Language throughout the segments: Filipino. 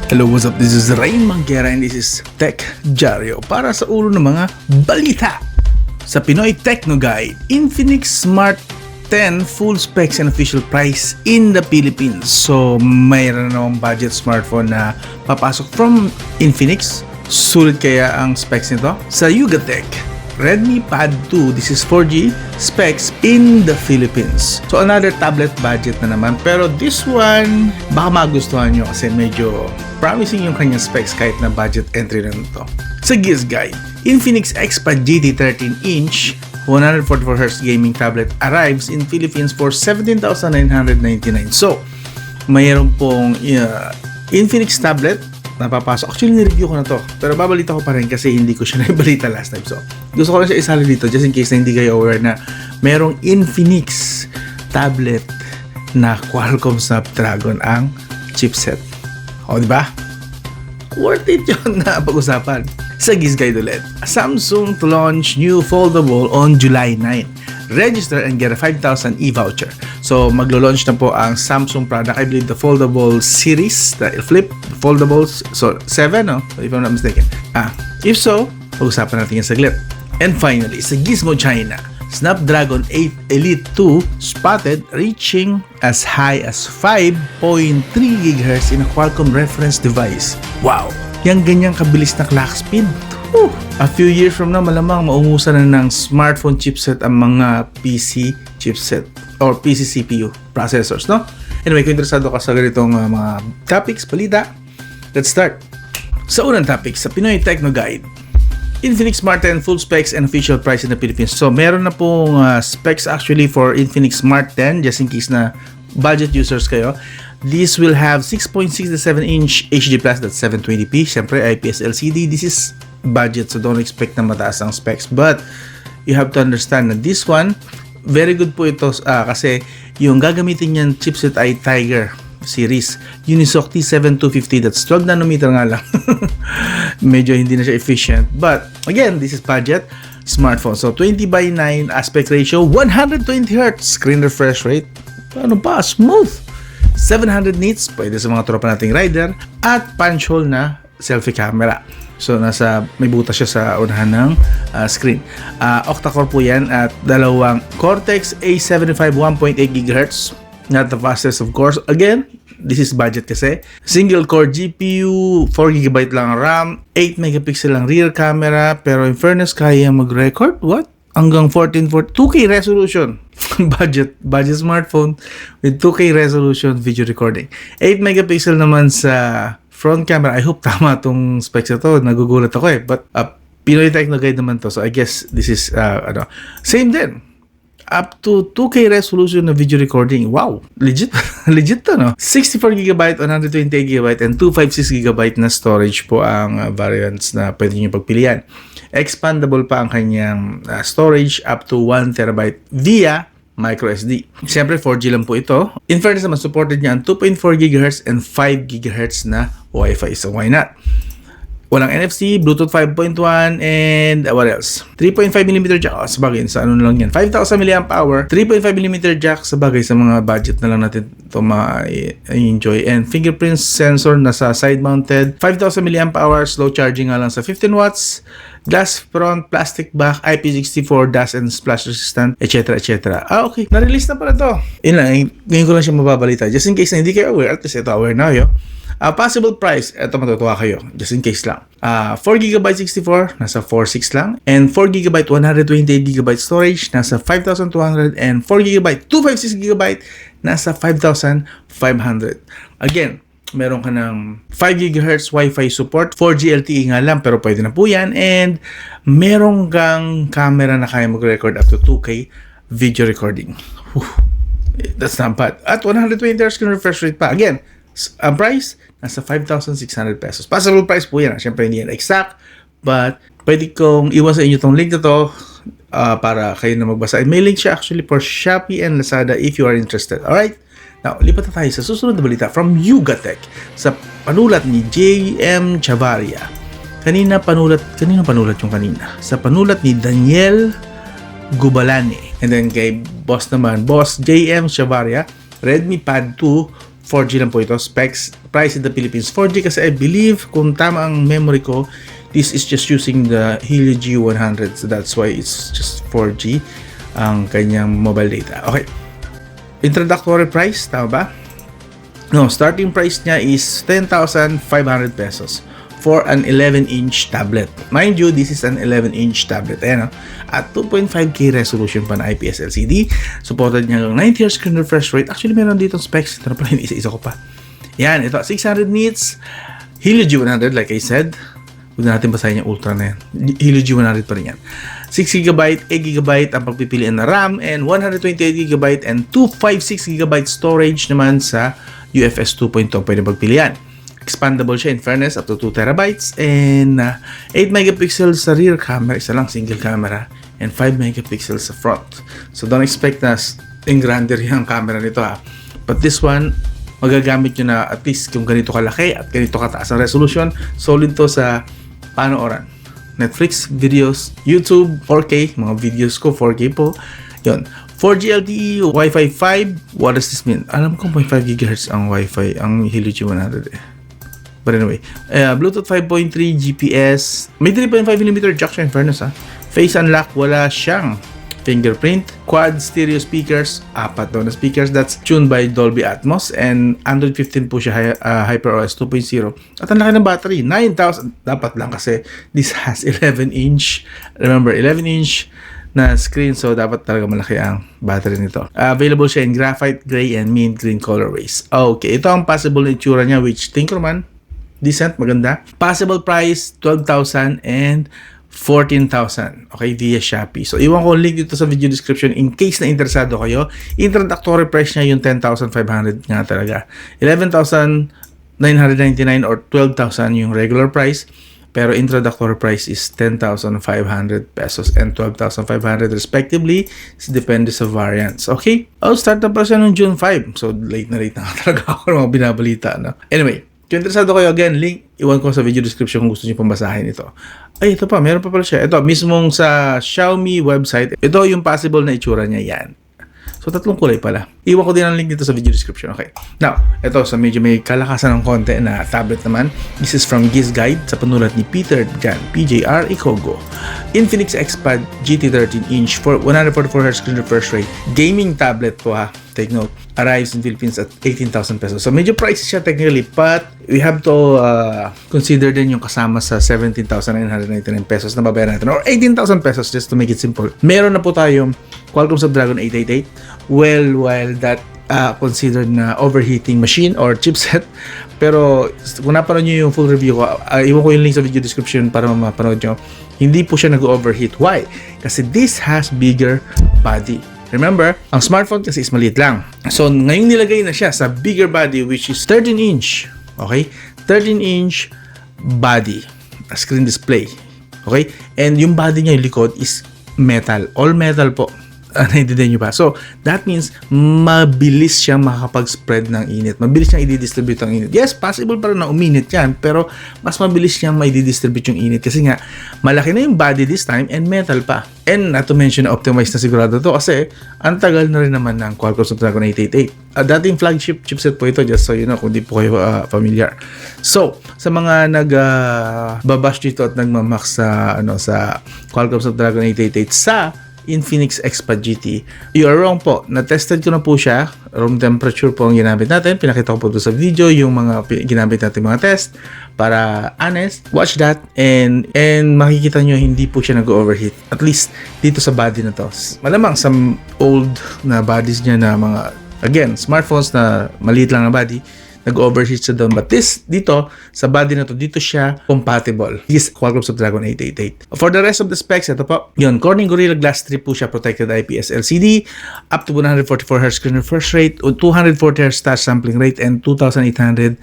Hello, what's up? This is reignmanguerra and this is Tech Diario para sa ulo ng mga balita. Sa Pinoy Techno Guide, Infinix Smart 10 full specs and official price in the Philippines. So, mayroon na akong budget smartphone na papasok from Infinix. Sulit kaya ang specs nito? Sa Yugatech, Redmi Pad 2, this is 4G specs in the Philippines. So another tablet budget na naman, pero this one baka magustuhan nyo kasi medyo promising yung kanyang specs kahit na budget entry na nito. Sa Giz Guide, Infinix XPad GT 13-inch 144Hz gaming tablet arrives in Philippines for 17,999. So mayroon pong Infinix tablet napapasok. Actually, nireview ko na to. Pero babalita ko pa rin kasi hindi ko siya naibalita last time. So, gusto ko lang siya isali dito just in case na hindi kayo aware na merong Infinix tablet na Qualcomm Snapdragon ang chipset. O, di ba? Worth it yun na pag-usapan. Sa Giz Guide ulit, Samsung to launch new foldable on July 9. Register and get a 5,000 e-voucher. So, maglo-launch na po ang Samsung product. I believe the foldable series, the flip foldables. So, 7, no? If I'm not mistaken. If so, pag-usapan natin yan saglit. And finally, sa Gizmo China, Snapdragon 8 Elite 2 spotted reaching as high as 5.3 GHz in a Qualcomm reference device. Wow! Yang ganyang kabilis na clock speed. A few years from now, malamang maungusan na ng smartphone chipset ang mga PC chipset or PC CPU processors, no? Anyway, kung interesado ka sa ganitong mga topics, balita, let's start. Sa unang topic, sa Pinoy Techno Guide, Infinix Smart 10 full specs and official price in the Philippines. So, meron na pong specs actually for Infinix Smart 10 just in case na budget users kayo. This will have 6.67-inch HD+, that's 720p. Siyempre, IPS LCD. This is budget, so don't expect na mataas ang specs. But, you have to understand na this one, very good po ito kasi yung gagamitin niyan chipset ay Tiger series. Unisoc T7250, that's 12 nanometer nga lang. Medyo hindi na siya efficient. But, again, this is budget smartphone. So, 20:9 aspect ratio, 120Hz screen refresh rate. Ano pa? Smooth! 700 nits, pwede sa mga tropa nating rider, at punch hole na selfie camera. So, may butas siya sa unahan ng screen. Octa-core po yan at dalawang Cortex A75 1.8 GHz. Not the fastest of course. Again, this is budget kasi. Single core GPU, 4GB lang RAM, 8 megapixel lang rear camera, pero in fairness, kaya mag-record? What? Hanggang 2K resolution. budget smartphone with 2K resolution video recording. 8 megapixel naman sa front camera. I hope tama tong specs na to. Nagugulat ako eh. But Pinoy Techno Guide naman to. So I guess this is same din. Up to 2K resolution na video recording. Wow! Legit. Legit to, no? 64GB, 128GB, and 256GB na storage po ang variants na pwede nyo pagpilian. Expandable pa ang kanyang storage up to 1TB via microSD. Siyempre, 4G lang po ito. In fairness naman, supported niya ang 2.4 GHz and 5 GHz na Wi-Fi. So, why not? Walang NFC, Bluetooth 5.1, and what else? 3.5mm jack. Sabagay, sa ano lang yan. 5,000 mAh, 3.5mm jack. Sabagay, sa mga budget na lang natin ito ma-enjoy. And fingerprint sensor na sa side-mounted. 5,000 mAh, slow charging nga lang sa 15 watts. Glass front, plastic back, IP64, dust and splash resistant, etc. etc. Okay. Na-release na pala to. Yun lang. Ngayon ko lang siya mababalita. Just in case na hindi kayo aware, at least ito aware na yo. Possible price, eto matutuwa kayo, just in case lang. 4GB 64, nasa 4.6 lang. And 4GB 128GB storage, nasa 5,200. And 4GB 256GB, nasa 5,500. Again, meron ka ng 5 GHz Wi-Fi support, 4G LTE nga lang, pero pwede na po yan. And meron kang camera na kaya mag-record up to 2K video recording. Whew, that's not bad. At 120Hz screen refresh rate pa. Again, ang price, nasa 5,600 pesos. Possible price po yan. Siyempre, hindi yan exact. But, pwede kong iwan sa inyo tong link na to para kayo na magbasa. May link siya actually for Shopee and Lazada if you are interested. Alright? Now, lipat na tayo sa susunod na balita from Yugatech sa panulat ni J.M. Chavaria. Kanina panulat yung kanina? Sa panulat ni Daniel Gubalani. And then kay boss naman, boss J.M. Chavaria, Redmi Pad 2 4G lang po ito. Specs, price in the Philippines, 4G kasi I believe, kung tama ang memory ko, this is just using the Helio G100. So that's why it's just 4G ang kanyang mobile data. Okay. Introductory price, tama ba? No, starting price niya is 10,500 pesos for an 11-inch tablet. Mind you, this is an 11-inch tablet. Ayan, at 2.5K resolution pa na IPS LCD. Supported niya ng 90Hz screen refresh rate. Actually, meron dito specs. Ito na pala, isa-isa ko pa. Yan, ito, 600 nits. Helio G100, like I said. Huwag na natin basahin yung ultra na yan. Helio G100 pa rin yan. 6GB, 8GB ang pagpipilian na RAM, and 128GB and 256GB storage naman sa UFS 2.0 pwede pagpilian. Expandable siya, in fairness, up to 2TB, and 8 megapixels sa rear camera, isa lang single camera, and 5 megapixels sa front. So don't expect na grande yung camera nito ha. But this one, magagamit nyo na at least kung ganito kalaki at ganito kataas ang resolution. Solid to sa panooran. Netflix, videos, YouTube, 4K, mga videos ko, 4K po. Yun. 4G LTE, Wi-Fi 5. What does this mean? Alam ko 0.5 GHz ang Wi-Fi, ang Helio G100 eh. But anyway, Bluetooth 5.3, GPS, may 3.5mm jack siya in fairness ha. Face unlock, wala siyang fingerprint. Quad stereo speakers, 4 daw na speakers, that's tuned by Dolby Atmos, and Android 15 po siya, HyperOS 2.0. At ang laki ng battery, 9,000, dapat lang kasi this has 11-inch, remember 11-inch na screen, so dapat talaga malaki ang battery nito. Available siya in graphite, gray, and mint green colorways. Okay, ito ang possible na itsura niya, which think naman decent, maganda. Possible price, 12,000 and 14,000. Okay, via Shopee. So, iwan ko link dito sa video description in case na interesado kayo. Introductory price niya yung 10,500 nga talaga. 11,999 or 12,000 yung regular price. Pero introductory price is 10,500 pesos and 12,500 respectively. Depende sa variants. Okay? Start na pa siya noong June 5. So, late na talaga ako ng mga binabalita. No? Anyway, kung interesado kayo, again, link, iwan ko sa video description kung gusto niyo pambasahin ito. Ay, ito pa, meron pa pala siya. Ito, mismong sa Xiaomi website, ito yung possible na itsura niya yan. So, 3 kulay pala. Iwan ko din ang link dito sa video description. Okay. Now, ito, sa medyo may kalakasan ng konti na tablet naman. This is from Giz Guide sa panulat ni Peter Jan, PJR Ikogo. Infinix XPad GT 13-inch for 144Hz screen refresh rate. Gaming tablet po ha. Take note. Arrives in Philippines at 18,000 pesos. So, medyo pricey siya technically, but we have to consider din yung kasama sa 17,999 pesos na babayaran natin or 18,000 pesos just to make it simple. Meron na po tayong Qualcomm Snapdragon 888. Well, while that considered na overheating machine or chipset, pero kung napanood nyo yung full review ko, iwan ko yung link sa video description para mapanood nyo, hindi po siya nag-overheat. Why? Kasi this has bigger body. Remember, ang smartphone kasi is maliit lang. So, ngayong nilagay na siya sa bigger body which is 13-inch. Okay? 13-inch body. Screen display. Okay? And yung body niya, yung likod, is metal. All metal po. Naintindihan nyo ba? So, that means mabilis siyang makakapag-spread ng init. Mabilis siyang i-distribute ang init. Yes, possible pa rin na uminit yan, pero mas mabilis siyang mai-distribute yung init kasi nga, malaki na yung body this time and metal pa. And not to mention, optimized na sigurado to kasi ang tagal na rin naman ng Qualcomm Snapdragon 888. Dating flagship chipset po ito, just so you know, kung di po kayo familiar. So, sa mga nag-babash dito at nagmamax sa Qualcomm Snapdragon 888 sa Infinix XPad GT, you are wrong po. Na-tested ko na po siya. Room temperature po ang ginamit natin. Pinakita ko po doon sa video yung mga ginamit natin mga test. Para honest, watch that and makikita nyo hindi po siya nag-overheat. At least dito sa body na to. Malamang sa old na bodies niya na mga, again, smartphones na maliit lang na body, nag-overheat siya doon. But this, dito, sa body na to, dito siya compatible. This Qualcomm Snapdragon 888. For the rest of the specs, ito po, yun, Corning Gorilla Glass 3 po siya, protected IPS LCD, up to 144Hz screen refresh rate, 240Hz touch sampling rate, and 2,800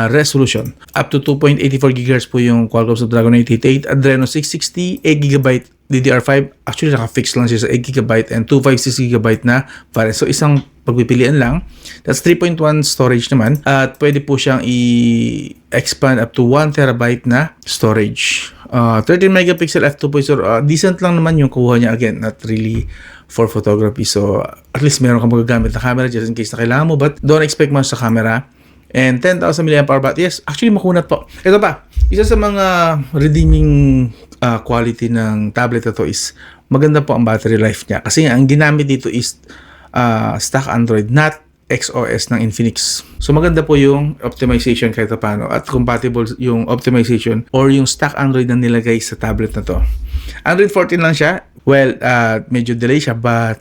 resolution. Up to 2.84 GHz po yung Qualcomm Snapdragon 888, Adreno 660, 8GB DDR5, actually naka-fix lang siya sa 8GB and 256GB na variant. So isang pagpipilian lang. That's 3.1 storage naman at pwede po siyang i-expand up to 1TB na storage. 13 megapixel f2.0, decent lang naman yung kuha niya. Again, not really for photography. So, at least meron kang magagamit na camera just in case na kailangan mo. But don't expect much sa camera. And 10,000 mAh battery. Yes, actually makunat po. Ito pa, isa sa mga redeeming quality ng tablet na to is maganda po ang battery life niya. Kasi ang ginamit dito is stock Android, not XOS ng Infinix. So maganda po yung optimization kahit paano at compatible yung optimization or yung stock Android na nilagay sa tablet na to. Android 14 lang siya. Well, medyo delay siya but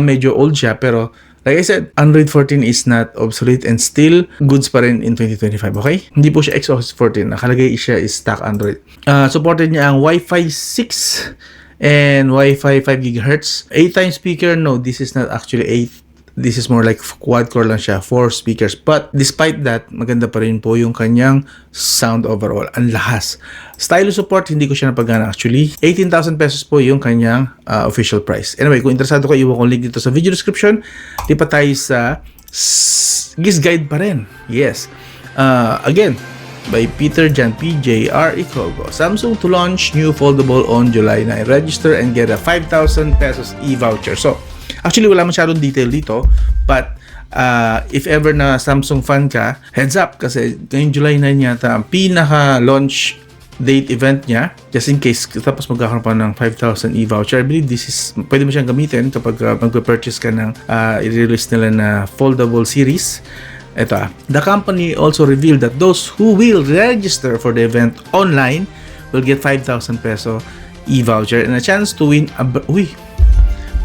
medyo old siya pero like I said, Android 14 is not obsolete and still goods pa rin in 2025, okay? Hindi po siya XOS 14. Nakalagay siya is stock Android. Supported niya ang Wi-Fi 6 and Wi-Fi 5 GHz. 8 times speaker, no, this is not actually 8. This is more like quad-core lang siya, 4 speakers. But despite that, maganda pa rin po yung kanyang sound overall. Ang lahas. Stylus support, hindi ko siya napagana actually. 18,000 pesos po yung kanyang official price. Anyway, kung interesado ka, iwan ko link dito sa video description. Lipat tayo sa GIS guide pa rin. Yes. Again, by Peter Jan PJ R. Ikogo. Samsung to launch new foldable on July 9. Register and get a 5,000 pesos e-voucher. So, actually, wala masyadong detail dito. But, if ever na Samsung fan ka, heads up. Kasi ngayong July 9 yata, ang pinaka-launch date event niya. Just in case, tapos magkakaroon pa ng 5,000 e-voucher. I believe this is, pwede mo siyang gamitin kapag magpe-purchase ka ng i-release nila na foldable series. Ito the company also revealed that those who will register for the event online will get 5,000 peso e-voucher and a chance to win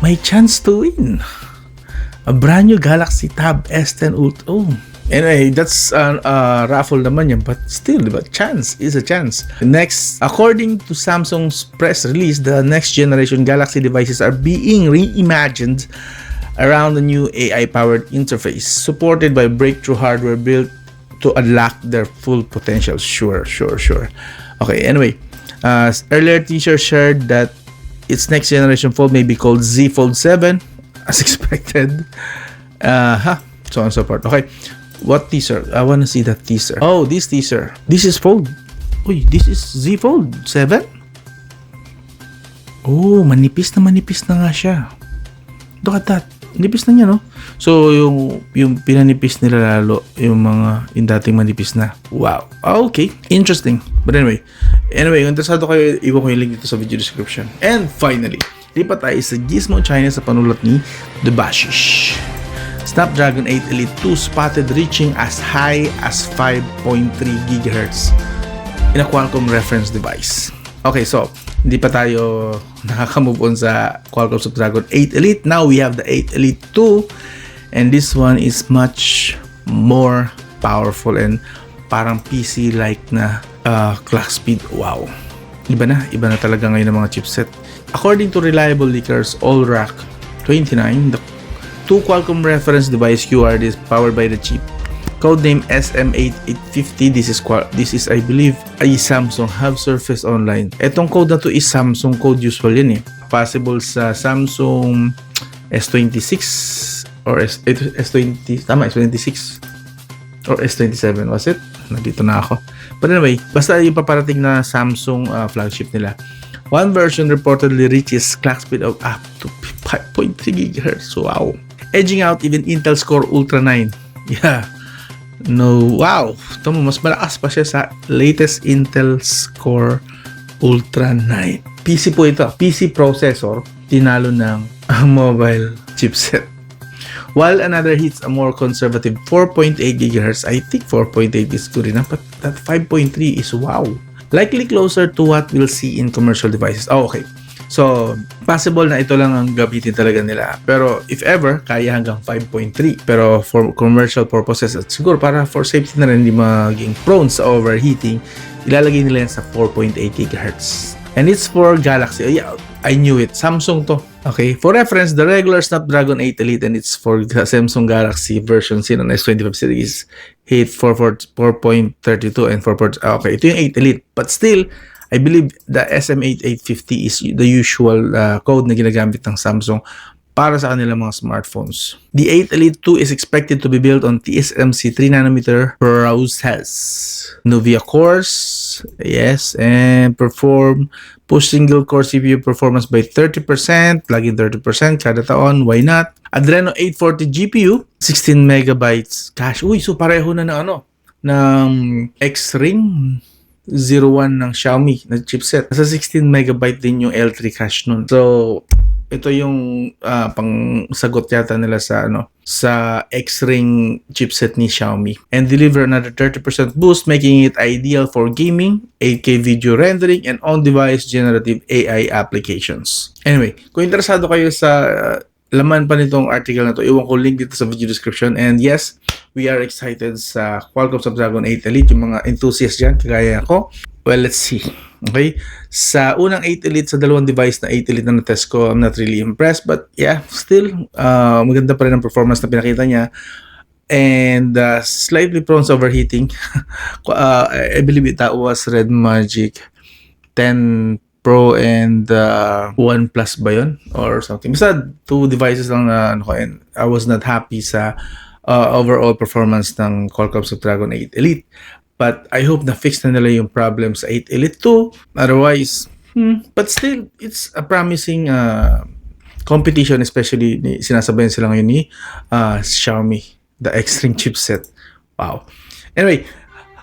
may chance to win a brand new Galaxy Tab S10 Ultra. Oh, anyway, that's raffle naman yan, but still, but chance is a chance. Next, according to Samsung's press release, the next generation Galaxy devices are being reimagined around the new AI-powered interface, supported by breakthrough hardware built to unlock their full potential. Sure. Okay, anyway, earlier teaser shared that its next generation fold may be called Z Fold 7, as expected. So on and so forth. Okay, what teaser? I want to see that teaser. Oh, this teaser. This is fold. Uy, this is Z Fold 7? Oh, manipis na nga siya. Look at that. Nipis na niya, no? So, yung pinanipis nila lalo, yung dating manipis na. Wow. Okay. Interesting. But anyway, kung interesado kayo, iwan ko yung link dito sa video description. And finally, lipat tayo sa Gizmo China sa panulat ni Debashish. Snapdragon 8 Elite 2 spotted reaching as high as 5.3 GHz in a Qualcomm reference device. Okay, so, hindi pa tayo nakaka-move on sa Qualcomm Snapdragon 8 Elite. Now, we have the 8 Elite 2. And this one is much more powerful and parang PC-like na clock speed. Wow. Iba na talaga ngayon ang mga chipset. According to reliable leakers, Allrack 29, the two Qualcomm reference device QRD is powered by the chip. Codename SM8850. This is I believe a Samsung have surfaced online. Etong code na to is Samsung code, usual yan eh. Possible sa Samsung S26 or S20, tama, S26 or S27 was it? Nandito na ako. But anyway, basta yung paparating na Samsung flagship nila. One version reportedly reaches clock speed of up to 5.3 GHz. Wow. Edging out even Intel's Core Ultra 9. Yeah. No, wow. Ito mo, mas malakas pa siya sa latest Intel's Core Ultra 9. PC po ito. PC processor, tinalo ng mobile chipset. While another hits a more conservative 4.8 GHz, I think 4.8 is good enough, but that 5.3 is wow. Likely closer to what we'll see in commercial devices. Oh, okay. So, possible na ito lang ang gamitin talaga nila. Pero, if ever, kaya hanggang 5.3. Pero, for commercial purposes, at siguro para for safety na rin, hindi maging prone sa overheating, ilalagay nila yan sa 4.8 GHz. And it's for Galaxy. Oh, yeah, I knew it. Samsung to. Okay. For reference, the regular Snapdragon 8 Elite and it's for the Samsung Galaxy version on S25 series hit 4.32 and 4. Okay, ito yung 8 Elite. But still, I believe the SM8850 is the usual code na ginagamit ng Samsung para sa kanilang mga smartphones. The 8 Elite 2 is expected to be built on TSMC 3nm process. Nuvia cores, yes, and push single core CPU performance by 30%, laging 30% kada taon, why not? Adreno 840 GPU, 16 megabytes cache. Uy, so pareho na ng X-Ring 01 ng Xiaomi na chipset. Nasa 16 megabyte din yung L3 cache nun. So, ito yung pang sagot yata nila sa X-Ring chipset ni Xiaomi, and deliver another 30% boost, making it ideal for gaming, 8K video rendering, and on-device generative AI applications. Anyway, kung interesado kayo sa laman pa nitong article na to, iwan ko link dito sa video description. And yes, we are excited sa Qualcomm Snapdragon 8 Elite, yung mga enthusiasts dyan, kagaya ko. Well, let's see. Okay? Sa unang 8 Elite, sa dalawang device na 8 Elite na na-test ko, I'm not really impressed. But yeah, still, maganda pa rin ang performance na pinakita niya. And slightly prone sa overheating. I believe that was Redmi 10 Pro and 1 Plus ba yun? Or something. Basta 2 devices lang na and I was not happy sa overall performance ng Qualcomm Snapdragon 8 Elite. But I hope na fix na nila yung problem sa 8 Elite 2. Otherwise, but still, it's a promising competition, especially sinasabayan sila ngayon ni Xiaomi, the X-Ring chipset. Wow. Anyway,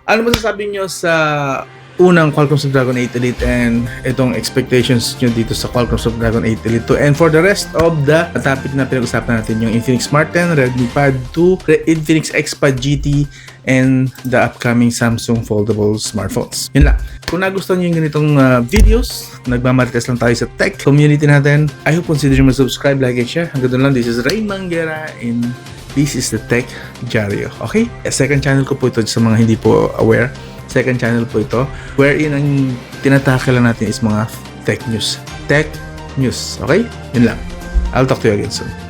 ano masasabi nyo sa unang Qualcomm Snapdragon 8 Elite and itong expectations nyo dito sa Qualcomm Snapdragon 8 Elite 2? And for the rest of the topic na pinag-usapan natin, yung Infinix Smart 10, Redmi Pad 2, Infinix XPad GT, and the upcoming Samsung foldable smartphones. Yun lang. Kung nagustuhan nyo yung ganitong videos, nagmamarites lang tayo sa tech community natin. I hope consider mo subscribe, like, and share. Hanggang doon lang. This is Reignmanguerra and this is the Tech Diaryo. Okay? Second channel ko po ito sa mga hindi po aware. Second channel po ito, wherein ang tinatake lang natin is mga tech news. Tech news. Okay? Yun lang. I'll talk to you again soon.